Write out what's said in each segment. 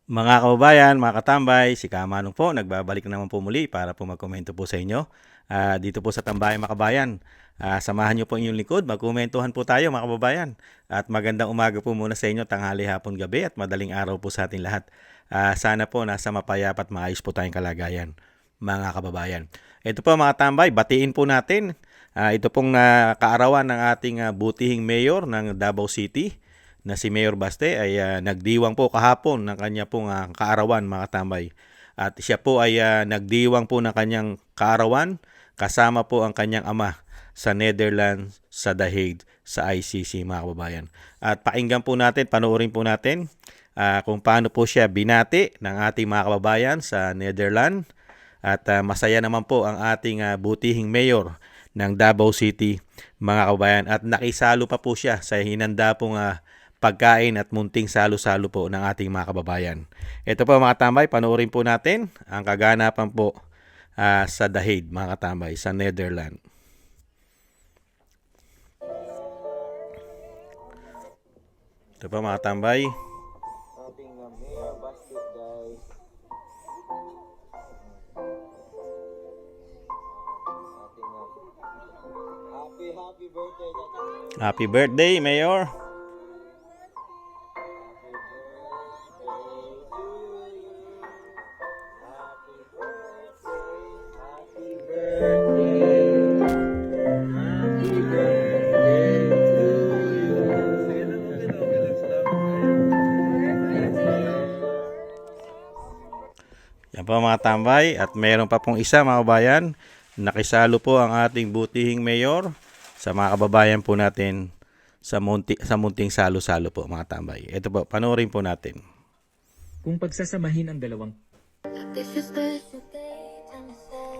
Mga kababayan, mga katambay, si Kamanong po, nagbabalik na naman po muli para po magkomento po sa inyo. Dito po sa Tambayan mga kabayan, samahan niyo po inyong likod, magkomentuhan po tayo mga kababayan. At magandang umaga po muna sa inyo, tanghali, hapon, gabi at madaling araw po sa ating lahat. Sana po nasa mapayapa at maayos po tayong kalagayan mga kababayan. Ito po mga tambay, batiin po natin. Ito pong kaarawan ng ating butihing mayor ng Davao City na si Mayor Baste ay nagdiwang po kahapon ng kanya pong kaarawan mga tambay. At siya po ay nagdiwang po ng kanyang kaarawan kasama po ang kanyang ama sa Netherlands, sa The Hague, sa ICC mga kababayan. At pakinggan po natin, panoorin po natin kung paano po siya binati ng ating mga kababayan sa Netherlands. At masaya naman po ang ating butihing mayor ng Davao City mga kababayan. At nakisalo pa po siya sa hinanda pong pagkain at munting salo-salo po ng ating mga kababayan. Ito po mga tambay, panoorin po natin ang kaganapan po sa The Hague mga katambay, sa Netherlands. Ito po mga tambay. Ating Mayor Basket, guys. Ating happy birthday, Tata. Happy birthday, Mayor. Yan po mga tambay, at meron pa pong isa mga kababayan, nakisalo po ang ating butihing mayor sa mga kababayan po natin sa munting salo-salo po mga tambay. Ito po, panoorin po natin. Kung pagsasamahin ang dalawang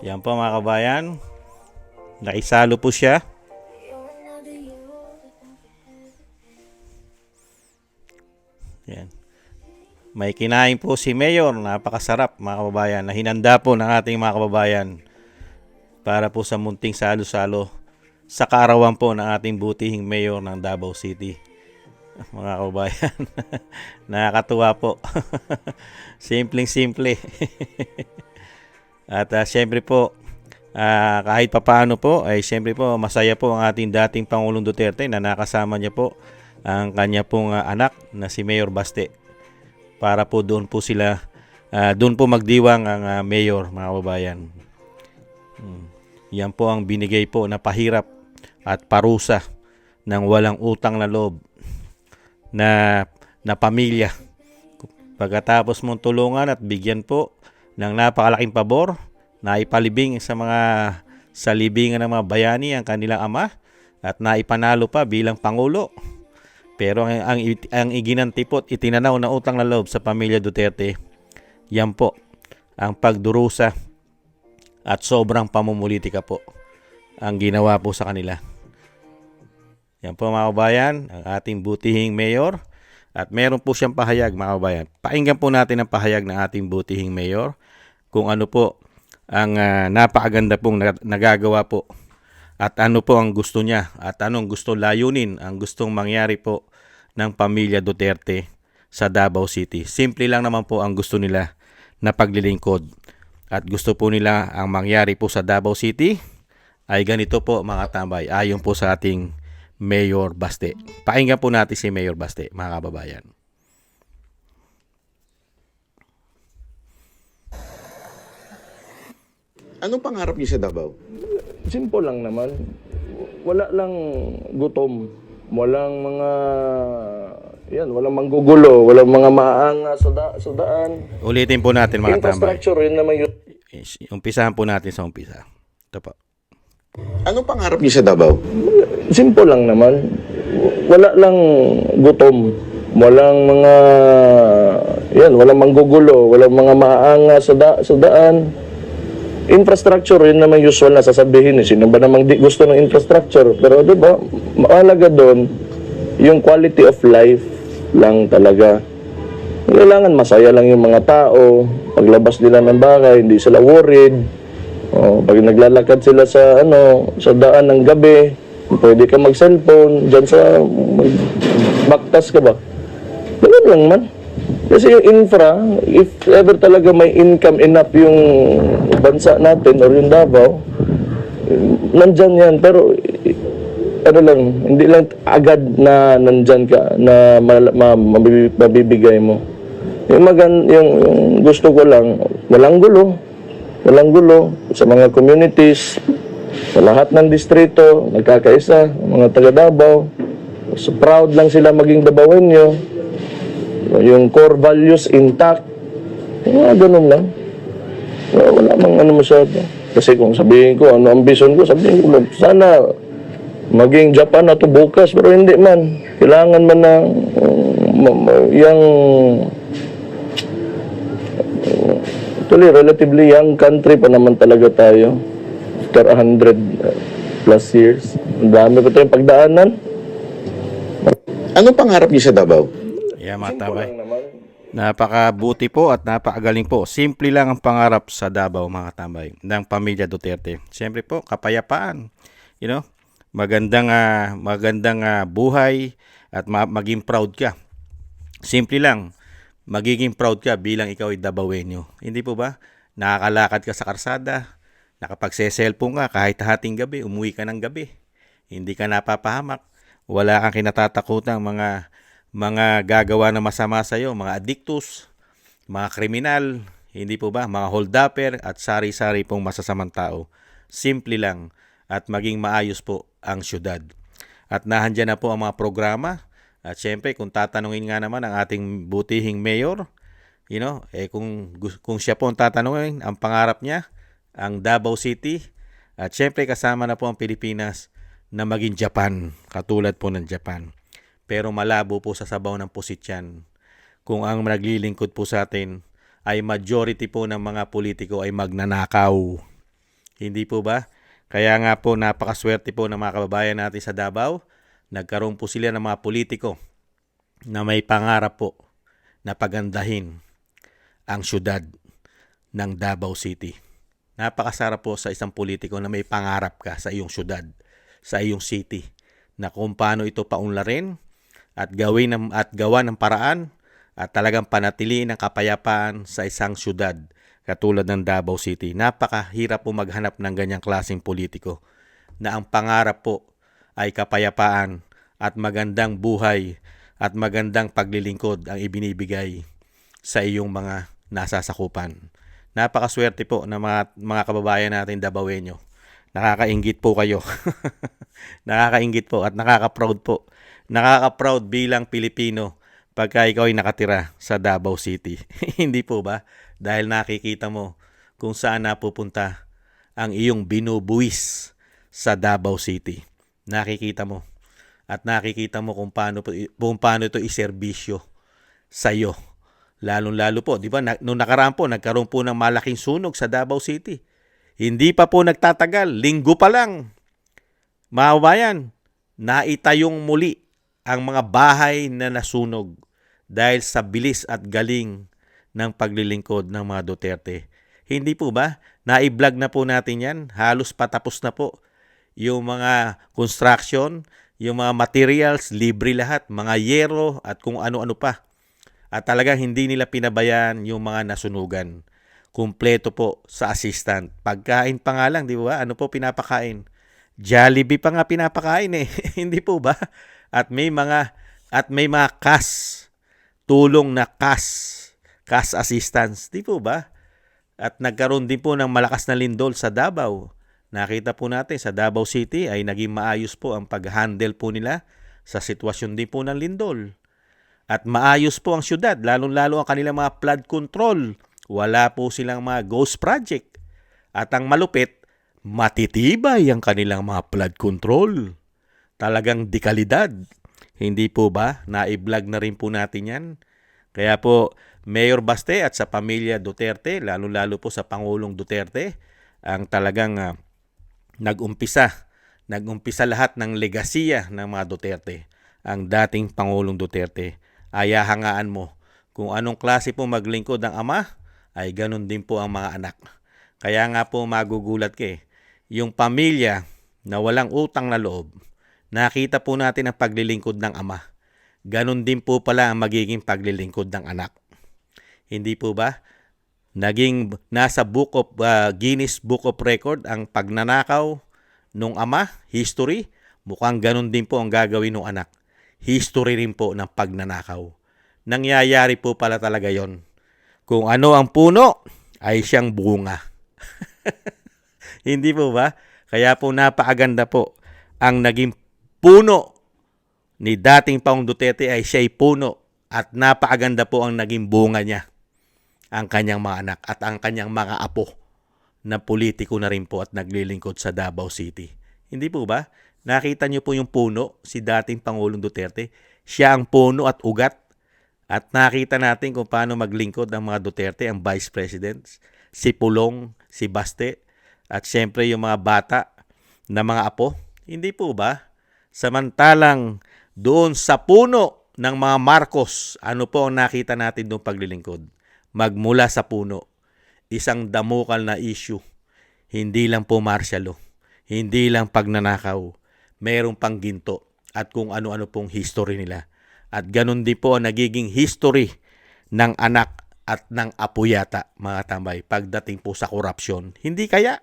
Yan po mga kababayan, nakisalo po siya. Yan. May kinain po si Mayor, napakasarap mga kababayan, na hinanda po ng ating mga kababayan para po sa munting salo-salo sa kaarawan po ng ating butihing Mayor ng Davao City. Mga kababayan, nakakatuwa po. Simpleng-simple. At syempre po, kahit papaano po, ay syempre po masaya po ang ating dating Pangulong Duterte na nakasama niya po ang kanya pong anak na si Mayor Baste. Para po doon po sila, doon po magdiwang ang mayor mga kababayan. Yan po ang binigay po na pahirap at parusa ng walang utang na loob na pamilya. Pagkatapos mong tulungan at bigyan po ng napakalaking pabor na ipalibing sa libingan ng mga bayani ang kanilang ama at naipanalo pa bilang Pangulo. Pero ang iginantipot, itinanaw na utang na loob sa pamilya Duterte, yan po ang pagdurusa at sobrang pamumulitika po ang ginawa po sa kanila. Yan po mga kababayan, ang ating butihing mayor. At meron po siyang pahayag mga kababayan. Pakinggan po natin ang pahayag ng ating butihing mayor kung ano po ang napakaganda pong nagagawa po. At ano po ang gusto niya at anong gusto layunin ang gustong mangyari po ng pamilya Duterte sa Davao City. Simple lang naman po ang gusto nila na paglilingkod. At gusto po nila ang mangyari po sa Davao City ay ganito po mga tambay, ayon po sa ating Mayor Baste. Pakinggan po natin si Mayor Baste mga kababayan. Anong pangarap niyo sa Davao? Simple lang naman. Wala lang gutom. Walang mga walang manggugulo, walang mga maaanga sa daan. Ulitin po natin mga tambay. Infrastructure rin naman yun. Umpisahan po natin sa umpisa. Ito po. Anong pangarap niyo sa Davao? Simple lang naman. Wala lang gutom. Walang mga walang manggugulo, walang mga maaanga sa daan. Infrastructure rin naman usual na sasabihin sino ba namang di gusto ng infrastructure, pero di ba mahalaga doon yung quality of life lang talaga. Kailangan masaya lang yung mga tao, paglabas nila ng bahay hindi sila worried. Pag naglalakad sila sa daan ng gabi, pwede ka mag-cellphone diyan sa baktas ka ba. Ganun lang man. Kasi yung infra, if ever talaga may income enough yung bansa natin or yung Davao, nandyan yan. Pero ano lang, hindi lang agad na nandyan ka na mabibigay mo. Yung gusto ko lang, walang gulo sa mga communities, sa lahat ng distrito, nagkakaisa, mga taga Davao. So proud lang sila maging Davaoenyo. Yung core values intact. Mga ganun lang. Wala mang ano masyado. Kasi kung sabihin ko, ano ambition ko, sabihin ko, sana maging Japan na to bukas, pero hindi man. Kailangan man ng yung actually, relatively young country pa naman talaga tayo. After 100 plus years. Ang dami pa tayong pagdaanan. Anong pangarap niyo sa Davao? Yeah, mga tambay. Napakabuti po at napakagaling po. Simple lang ang pangarap sa Davao, mga tambay, ng pamilya Duterte. Siyempre po, kapayapaan. Magandang buhay at maging proud ka. Simple lang. Magiging proud ka bilang ikaw ay Davaoenyo. Hindi po ba? Nakakalakad ka sa karsada, nakapagse-cellphone ka kahit hating gabi, umuwi ka ng gabi. Hindi ka napapahamak. Wala kang kinatatakutang mga gagawa ng masama sa iyo, mga addictus, mga kriminal, hindi po ba? Mga holdupper at sari-sari pong masasamang tao. Simple lang at maging maayos po ang syudad. At nahandyan na po ang mga programa. At syempre, kung tatanungin nga naman ang ating butihing mayor, kung siya po ang tatanungin, ang pangarap niya, ang Davao City, at syempre kasama na po ang Pilipinas na maging Japan, katulad po ng Japan. Pero malabo po sa sabaw ng pusit yan. Kung ang naglilingkod po sa atin ay majority po ng mga politiko ay magnanakaw. Hindi po ba? Kaya nga po napakaswerte po ng mga kababayan natin sa Davao. Nagkaroon po sila ng mga politiko na may pangarap po na pagandahin ang syudad ng Davao City. Napakasarap po sa isang politiko na may pangarap ka sa iyong syudad, sa iyong city, na kung paano ito paunlarin at gawa ng paraan at talagang panatiliin ang kapayapaan sa isang syudad katulad ng Davao City. Napakahirap po maghanap ng ganyang klaseng politiko na ang pangarap po ay kapayapaan at magandang buhay at magandang paglilingkod ang ibinibigay sa iyong mga nasasakupan. Napakaswerte po ng mga kababayan natin Davaoenyo. Nakakainggit po kayo. Nakakainggit po at nakaka-proud po. Nakaka-proud bilang Pilipino pagka ikaw ay nakatira sa Davao City. Hindi po ba? Dahil nakikita mo kung saan napupunta ang iyong binubuwis sa Davao City. Nakikita mo. At nakikita mo kung paano ito iserbisyo sa iyo. Lalong-lalo po, di ba? Noong nakaraan po, nagkaroon po ng malaking sunog sa Davao City. Hindi pa po nagtatagal. Linggo pa lang. Mga kababayan, naitayong muli ang mga bahay na nasunog dahil sa bilis at galing ng paglilingkod ng mga Duterte. Hindi po ba? Na-vlog na po natin yan. Halos patapos na po. Yung mga construction, yung mga materials, libre lahat. Mga yero at kung ano-ano pa. At talagang hindi nila pinabayaan yung mga nasunugan. Kumpleto po sa assistant. Pagkain pa nga lang, di ba? Ano po pinapakain? Jollibee pa nga pinapakain eh. Hindi po ba? At may mga cash, tulong na cash assistance, di po ba? At nagkaroon din po ng malakas na lindol sa Davao. Nakita po natin sa Davao City ay naging maayos po ang pag-handle po nila sa sitwasyon din po ng lindol. At maayos po ang syudad, lalong-lalo ang kanilang mga flood control. Wala po silang mga ghost project. At ang malupit, matitibay ang kanilang mga flood control. Talagang dekalidad. Hindi po ba? Na-vlog na rin po natin yan. Kaya po, Mayor Baste at sa pamilya Duterte, lalo-lalo po sa Pangulong Duterte, ang talagang nag-umpisa lahat ng legasiya ng mga Duterte. Ang dating Pangulong Duterte. Ayahangaan mo. Kung anong klase po maglingkod ang ama, ay ganun din po ang mga anak. Kaya nga po magugulat ka eh. Yung pamilya na walang utang na loob, nakita po natin ang paglilingkod ng ama. Ganun din po pala ang magiging paglilingkod ng anak. Hindi po ba? Naging nasa Guinness Book of Record ang pagnanakaw nung ama, history. Mukhang ganun din po ang gagawin ng anak. History rin po ng pagnanakaw. Nangyayari po pala talaga yon. Kung ano ang puno, ay siyang bunga. Hindi po ba? Kaya po napakaganda po ang naging puno ni dating Pangulong Duterte ay siya'y puno at napakaganda po ang naging bunga niya. Ang kanyang mga anak at ang kanyang mga apo na politiko na rin po at naglilingkod sa Davao City. Hindi po ba? Nakita niyo po yung puno, si dating Pangulong Duterte. Siya ang puno at ugat. At nakita natin kung paano maglingkod ang mga Duterte, ang Vice Presidents, si Pulong, si Baste, at syempre yung mga bata na mga apo. Hindi po ba? Samantalang doon sa puno ng mga Marcos, ano po ang nakita natin doon paglilingkod? Magmula sa puno, isang damukal na issue. Hindi lang po martial law, hindi lang pagnanakaw, mayroong pang ginto at kung ano-ano pong history nila. At ganun din po ang nagiging history ng anak at ng apo yata, mga tambay, pagdating po sa korupsyon. Hindi kaya?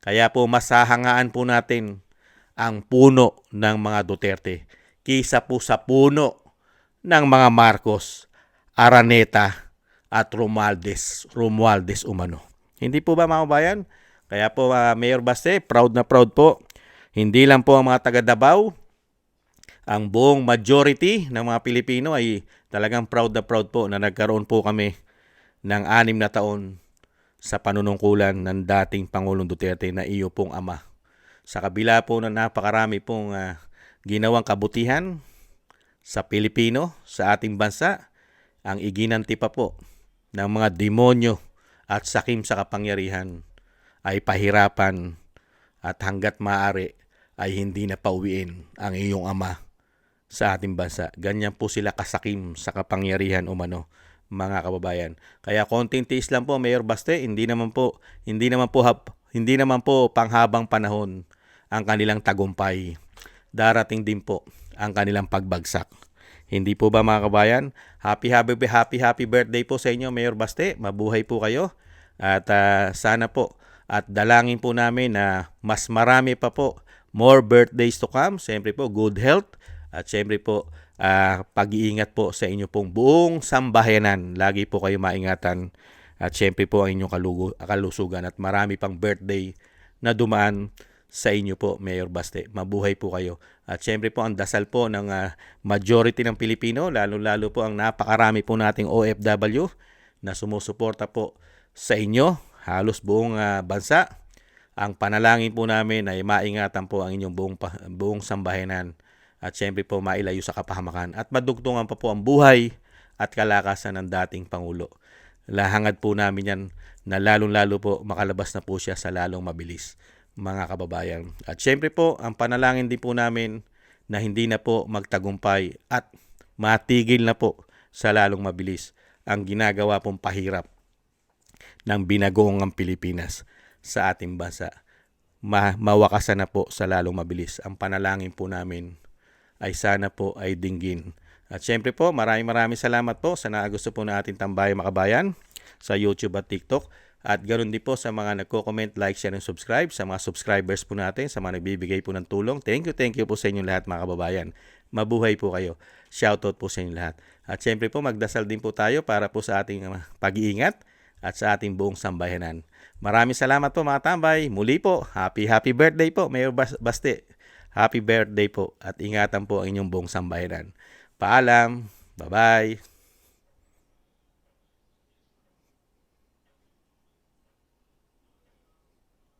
Kaya po masahangaan po natin ang puno ng mga Duterte kaysa po sa puno ng mga Marcos, Araneta, at Romualdez umano. Hindi po ba mga bayan? Kaya po Mayor Baste, proud na proud po. Hindi lang po ang mga taga Davao, ang buong majority ng mga Pilipino ay talagang proud na proud po na nagkaroon po kami ng 6 na taon sa panunungkulan ng dating Pangulong Duterte na iyo pong ama. Sa kabila po na napakarami pong ginawang kabutihan sa Pilipino, sa ating bansa, ang iginanti pa po ng mga demonyo at sakim sa kapangyarihan ay pahirapan at hanggat maaari ay hindi na pauwiin ang iyong ama sa ating bansa. Ganyan po sila kasakim sa kapangyarihan umano, mga kababayan. Kaya konting tiis lang po, Mayor Baste, hindi naman po panghabang panahon ang kanilang tagumpay. Darating din po ang kanilang pagbagsak. Hindi po ba mga kabayan? Happy birthday po sa inyo, Mayor Baste. Mabuhay po kayo. At sana po at dalangin po namin na mas marami pa po, more birthdays to come. Siyempre po, good health. At siyempre po, pag-iingat po sa inyo pong buong sambahayanan. Lagi po kayo maingatan. At siyempre po ang inyong kalusugan. At marami pang birthday na dumaan sa inyo po, Mayor Baste. Mabuhay po kayo. At syempre po ang dasal po ng majority ng Pilipino, lalo-lalo po ang napakarami po nating OFW na sumusuporta po sa inyo, halos buong bansa. Ang panalangin po namin ay maingatan po ang inyong buong sambahayanan at syempre po mailayo sa kapahamakan at madugtungan pa po ang buhay at kalakasan ng dating Pangulo. Lahangad po namin yan na lalong-lalo po makalabas na po siya sa lalong mabilis, mga kababayan. At syempre po, ang panalangin din po namin na hindi na po magtagumpay at matigil na po sa lalong mabilis ang ginagawa pong pahirap ng binagoong Pilipinas sa ating bansa. Mawakasan na po sa lalong mabilis. Ang panalangin po namin ay sana po ay dinggin. At syempre po, maraming salamat po sa gusto po na ating tambayan makabayan sa YouTube at TikTok. At ganoon din po sa mga nagko-comment, like, share, and subscribe. Sa mga subscribers po natin, sa mga nagbibigay po ng tulong. Thank you po sa inyo lahat mga kababayan. Mabuhay po kayo. Shoutout po sa inyo lahat. At syempre po, magdasal din po tayo para po sa ating pag-iingat at sa ating buong sambayanan. Maraming salamat po mga tambay. Muli po, happy birthday po, Mayor Baste. Happy birthday po at ingatan po ang inyong buong sambayanan. Paalam. Bye-bye.